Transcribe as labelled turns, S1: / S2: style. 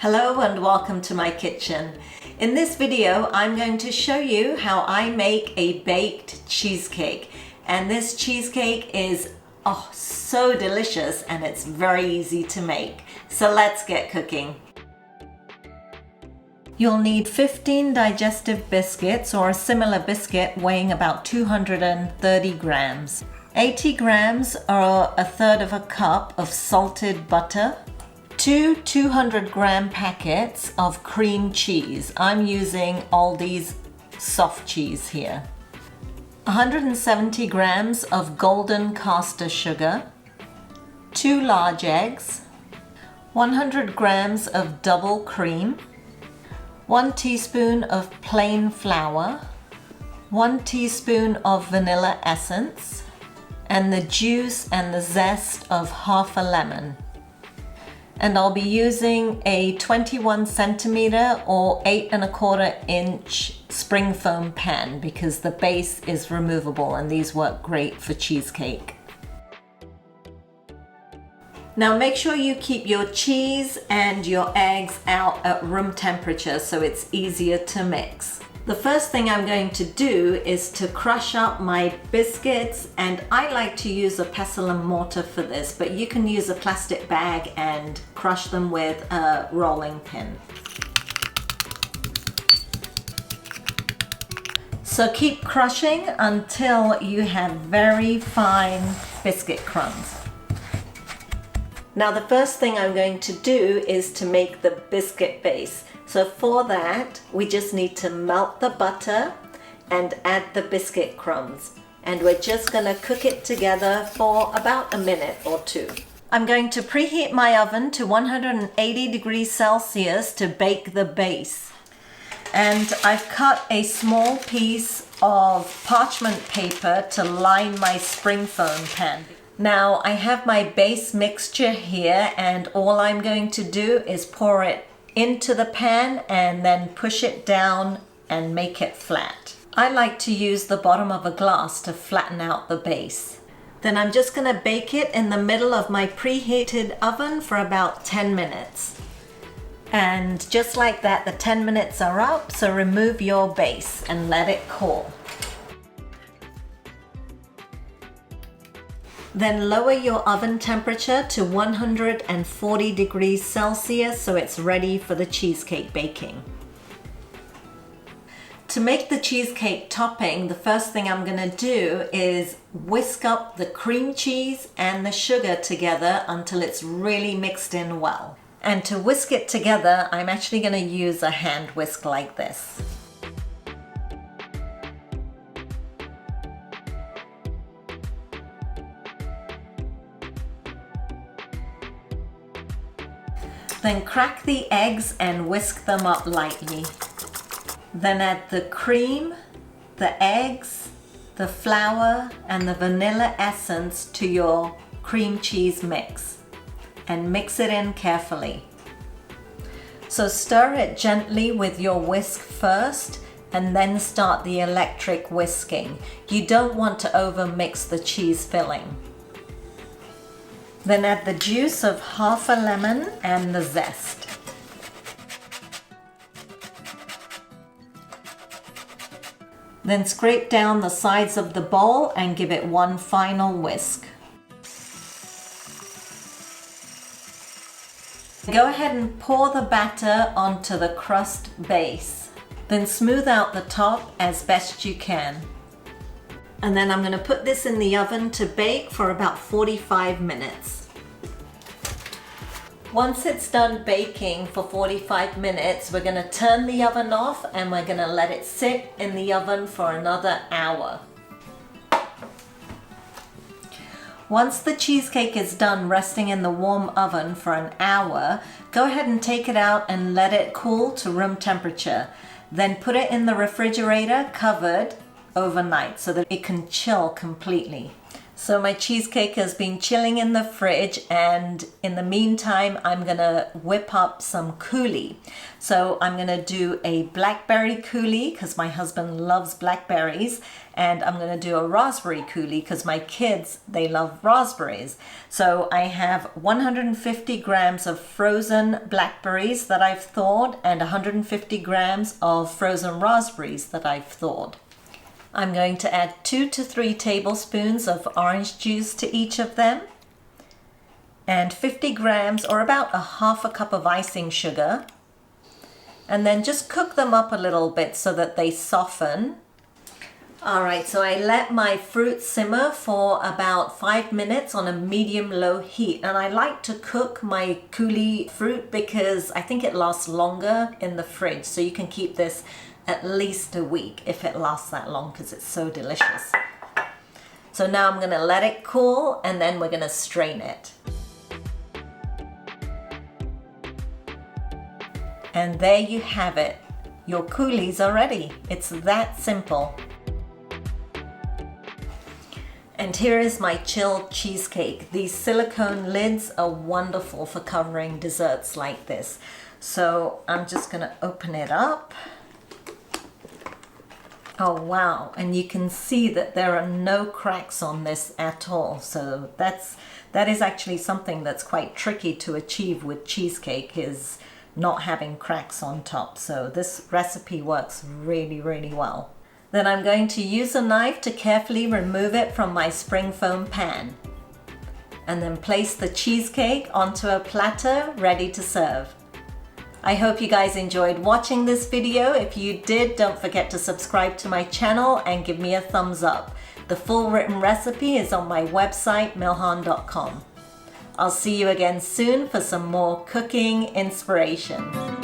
S1: Hello and welcome to my kitchen. In this video, I'm going to show you how I make a baked cheesecake. And this cheesecake is so delicious and it's very easy to make. So let's get cooking. You'll need 15 digestive biscuits or a similar biscuit weighing about 230 grams. 80 grams or a third of a cup of salted butter. 2 200-gram packets of cream cheese. I'm using Aldi's soft cheese here. 170 grams of golden caster sugar. 2 large eggs. 100 grams of double cream. 1 teaspoon of plain flour. 1 teaspoon of vanilla essence. And the juice and the zest of half a lemon. And I'll be using a 21 centimeter or 8 1/4 inch spring foam pan because the base is removable and these work great for cheesecake. Now make sure you keep your cheese and your eggs out at room temperature so it's easier to mix. The first thing I'm going to do is to crush up my biscuits, and I like to use a pestle and mortar for this, but you can use a plastic bag and crush them with a rolling pin. So keep crushing until you have very fine biscuit crumbs. Now the first thing I'm going to do is to make the biscuit base. So for that, we just need to melt the butter and add the biscuit crumbs. And we're just gonna cook it together for about a minute or two. I'm going to preheat my oven to 180 degrees Celsius to bake the base. And I've cut a small piece of parchment paper to line my spring foam pan. Now I have my base mixture here, and all I'm going to do is pour it into the pan and then push it down and make it flat. I like to use the bottom of a glass to flatten out the base. Then I'm just gonna bake it in the middle of my preheated oven for about 10 minutes. And just like that, the 10 minutes are up, so remove your base and let it cool. Then lower your oven temperature to 140 degrees Celsius so it's ready for the cheesecake baking. To make the cheesecake topping, the first thing I'm gonna do is whisk up the cream cheese and the sugar together until it's really mixed in well. And to whisk it together, I'm actually gonna use a hand whisk like this. Then crack the eggs and whisk them up lightly. Then add the cream, the eggs, the flour, and the vanilla essence to your cream cheese mix. And mix it in carefully. So stir it gently with your whisk first, and then start the electric whisking. You don't want to overmix the cheese filling. Then add the juice of half a lemon and the zest. Then scrape down the sides of the bowl and give it one final whisk. Go ahead and pour the batter onto the crust base. Then smooth out the top as best you can. And then I'm going to put this in the oven to bake for about 45 minutes. Once it's done baking for 45 minutes, we're going to turn the oven off and we're going to let it sit in the oven for another hour. Once the cheesecake is done resting in the warm oven for an hour, go ahead and take it out and let it cool to room temperature. Then put it in the refrigerator covered overnight so that it can chill completely. So my cheesecake has been chilling in the fridge, and in the meantime I'm gonna whip up some coulis. So I'm gonna do a blackberry coulis because my husband loves blackberries, and I'm gonna do a raspberry coulis because my kids, they love raspberries. So I have 150 grams of frozen blackberries that I've thawed and 150 grams of frozen raspberries that I've thawed. I'm going to add 2 to 3 tablespoons of orange juice to each of them, and 50 grams or about a half a cup of icing sugar, and then just cook them up a little bit so that they soften. Alright, so I let my fruit simmer for about 5 minutes on a medium-low heat, and I like to cook my coulis fruit because I think it lasts longer in the fridge, so you can keep this at least a week if it lasts that long because it's so delicious. So now I'm gonna let it cool and then we're gonna strain it. And there you have it. Your coulis are ready. It's that simple. And here is my chilled cheesecake. These silicone lids are wonderful for covering desserts like this. So I'm just gonna open it up. Oh wow, and you can see that there are no cracks on this at all. So that is actually something that's quite tricky to achieve with cheesecake, is not having cracks on top. So this recipe works really, really well. Then I'm going to use a knife to carefully remove it from my spring foam pan. And then place the cheesecake onto a platter ready to serve. I hope you guys enjoyed watching this video. If you did, don't forget to subscribe to my channel and give me a thumbs up. The full written recipe is on my website, milhan.com. I'll see you again soon for some more cooking inspiration.